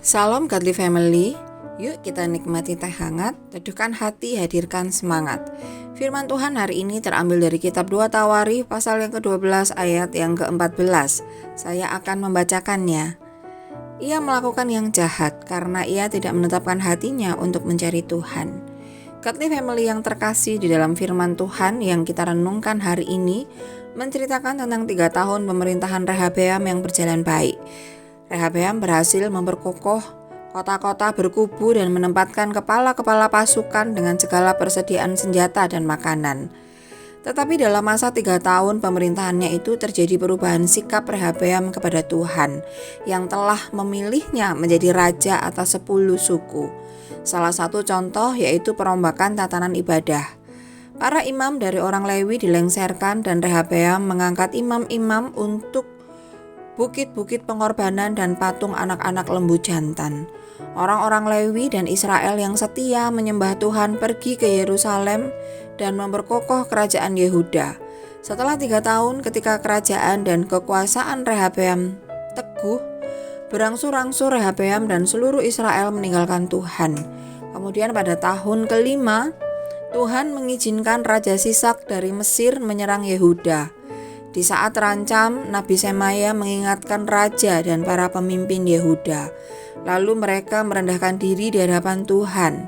Salam Godly Family, yuk kita nikmati teh hangat, teduhkan hati, hadirkan semangat. Firman Tuhan hari ini terambil dari kitab 2 Tawarikh pasal yang ke-12 ayat yang ke-14. Saya akan membacakannya. Ia melakukan yang jahat karena ia tidak menetapkan hatinya untuk mencari Tuhan. Godly Family yang terkasih, di dalam firman Tuhan yang kita renungkan hari ini menceritakan tentang 3 tahun pemerintahan Rehabeam yang berjalan baik. Rehabeam berhasil memperkokoh kota-kota berkubu dan menempatkan kepala-kepala pasukan dengan segala persediaan senjata dan makanan. Tetapi dalam masa 3 tahun pemerintahannya itu terjadi perubahan sikap Rehabeam kepada Tuhan yang telah memilihnya menjadi raja atas 10 suku. Salah satu contoh yaitu perombakan tatanan ibadah. Para imam dari orang Lewi dilengsarkan dan Rehabeam mengangkat imam-imam untuk bukit-bukit pengorbanan dan patung anak-anak lembu jantan. Orang-orang Lewi dan Israel yang setia menyembah Tuhan pergi ke Yerusalem dan memperkokoh kerajaan Yehuda. Setelah 3 tahun ketika kerajaan dan kekuasaan Rehabeam teguh, berangsur-angsur Rehabeam dan seluruh Israel meninggalkan Tuhan. Kemudian pada tahun kelima, Tuhan mengizinkan Raja Sisak dari Mesir menyerang Yehuda. Di saat terancam, Nabi Semaya mengingatkan raja dan para pemimpin Yehuda. Lalu mereka merendahkan diri di hadapan Tuhan.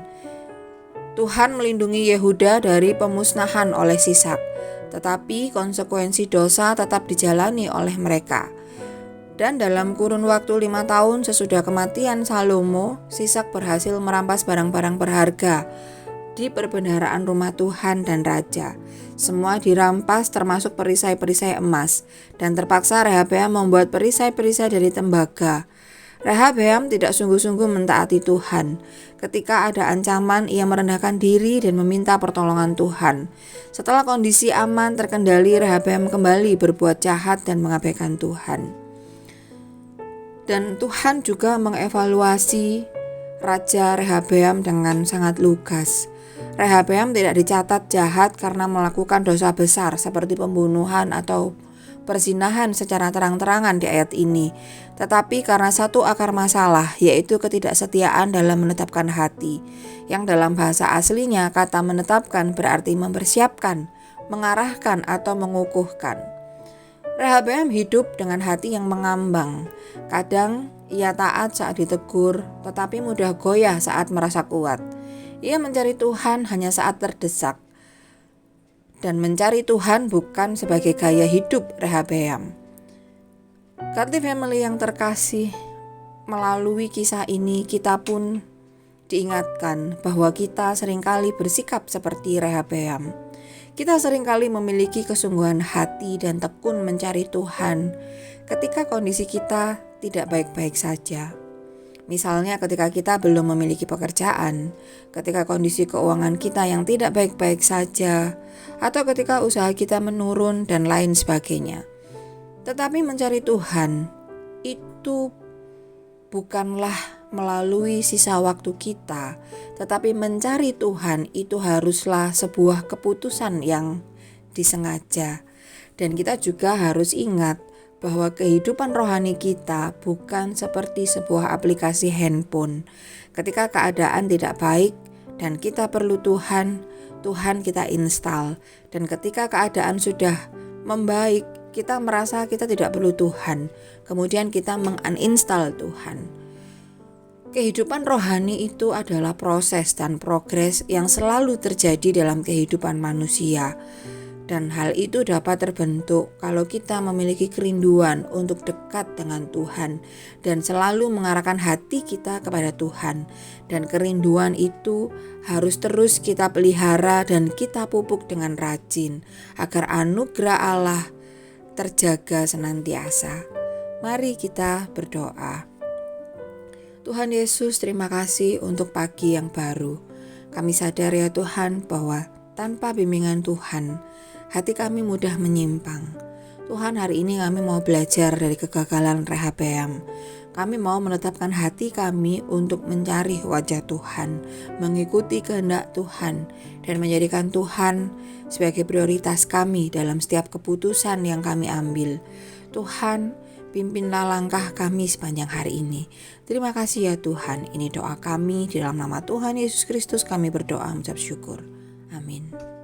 Tuhan melindungi Yehuda dari pemusnahan oleh Sisak, tetapi konsekuensi dosa tetap dijalani oleh mereka. Dan dalam kurun waktu 5 tahun sesudah kematian Salomo, Sisak berhasil merampas barang-barang berharga di perbendaharaan rumah Tuhan dan raja. Semua dirampas termasuk perisai-perisai emas, dan terpaksa Rehabeam membuat perisai-perisai dari tembaga. Rehabeam tidak sungguh-sungguh mentaati Tuhan. Ketika ada ancaman, ia merendahkan diri dan meminta pertolongan Tuhan. Setelah kondisi aman terkendali, Rehabeam kembali berbuat jahat dan mengabaikan Tuhan. Dan Tuhan juga mengevaluasi Raja Rehabeam dengan sangat lugas. Rehabeam tidak dicatat jahat karena melakukan dosa besar seperti pembunuhan atau perzinahan secara terang-terangan di ayat ini, tetapi karena satu akar masalah, yaitu ketidaksetiaan dalam menetapkan hati, yang dalam bahasa aslinya kata menetapkan berarti mempersiapkan, mengarahkan atau mengukuhkan. Rehabeam hidup dengan hati yang mengambang. Kadang ia taat saat ditegur, tetapi mudah goyah saat merasa kuat. Ia mencari Tuhan hanya saat terdesak. Dan mencari Tuhan bukan sebagai gaya hidup Rehabeam. Godly Family yang terkasih, melalui kisah ini kita pun diingatkan bahwa kita seringkali bersikap seperti Rehabeam. Kita seringkali memiliki kesungguhan hati dan tekun mencari Tuhan ketika kondisi kita tidak baik-baik saja. Misalnya ketika kita belum memiliki pekerjaan, ketika kondisi keuangan kita yang tidak baik-baik saja, atau ketika usaha kita menurun dan lain sebagainya. Tetapi mencari Tuhan itu bukanlah melalui sisa waktu kita, tetapi mencari Tuhan itu haruslah sebuah keputusan yang disengaja. Dan kita juga harus ingat bahwa kehidupan rohani kita bukan seperti sebuah aplikasi handphone. Ketika keadaan tidak baik dan kita perlu Tuhan, Tuhan kita install. Dan ketika keadaan sudah membaik, kita merasa kita tidak perlu Tuhan. Kemudian kita menguninstall Tuhan. Kehidupan rohani itu adalah proses dan progres yang selalu terjadi dalam kehidupan manusia. Dan hal itu dapat terbentuk kalau kita memiliki kerinduan untuk dekat dengan Tuhan dan selalu mengarahkan hati kita kepada Tuhan. Dan kerinduan itu harus terus kita pelihara dan kita pupuk dengan rajin agar anugerah Allah terjaga senantiasa. Mari kita berdoa. Tuhan Yesus, terima kasih untuk pagi yang baru. Kami sadar ya Tuhan bahwa tanpa bimbingan Tuhan, hati kami mudah menyimpang. Tuhan, hari ini kami mau belajar dari kegagalan Rehabeam. Kami mau menetapkan hati kami untuk mencari wajah Tuhan, mengikuti kehendak Tuhan, dan menjadikan Tuhan sebagai prioritas kami dalam setiap keputusan yang kami ambil. Tuhan, Pimpinlah langkah kami sepanjang hari ini. Terima kasih ya Tuhan. Ini doa kami, di dalam nama Tuhan Yesus Kristus kami berdoa mengucap syukur. Amin.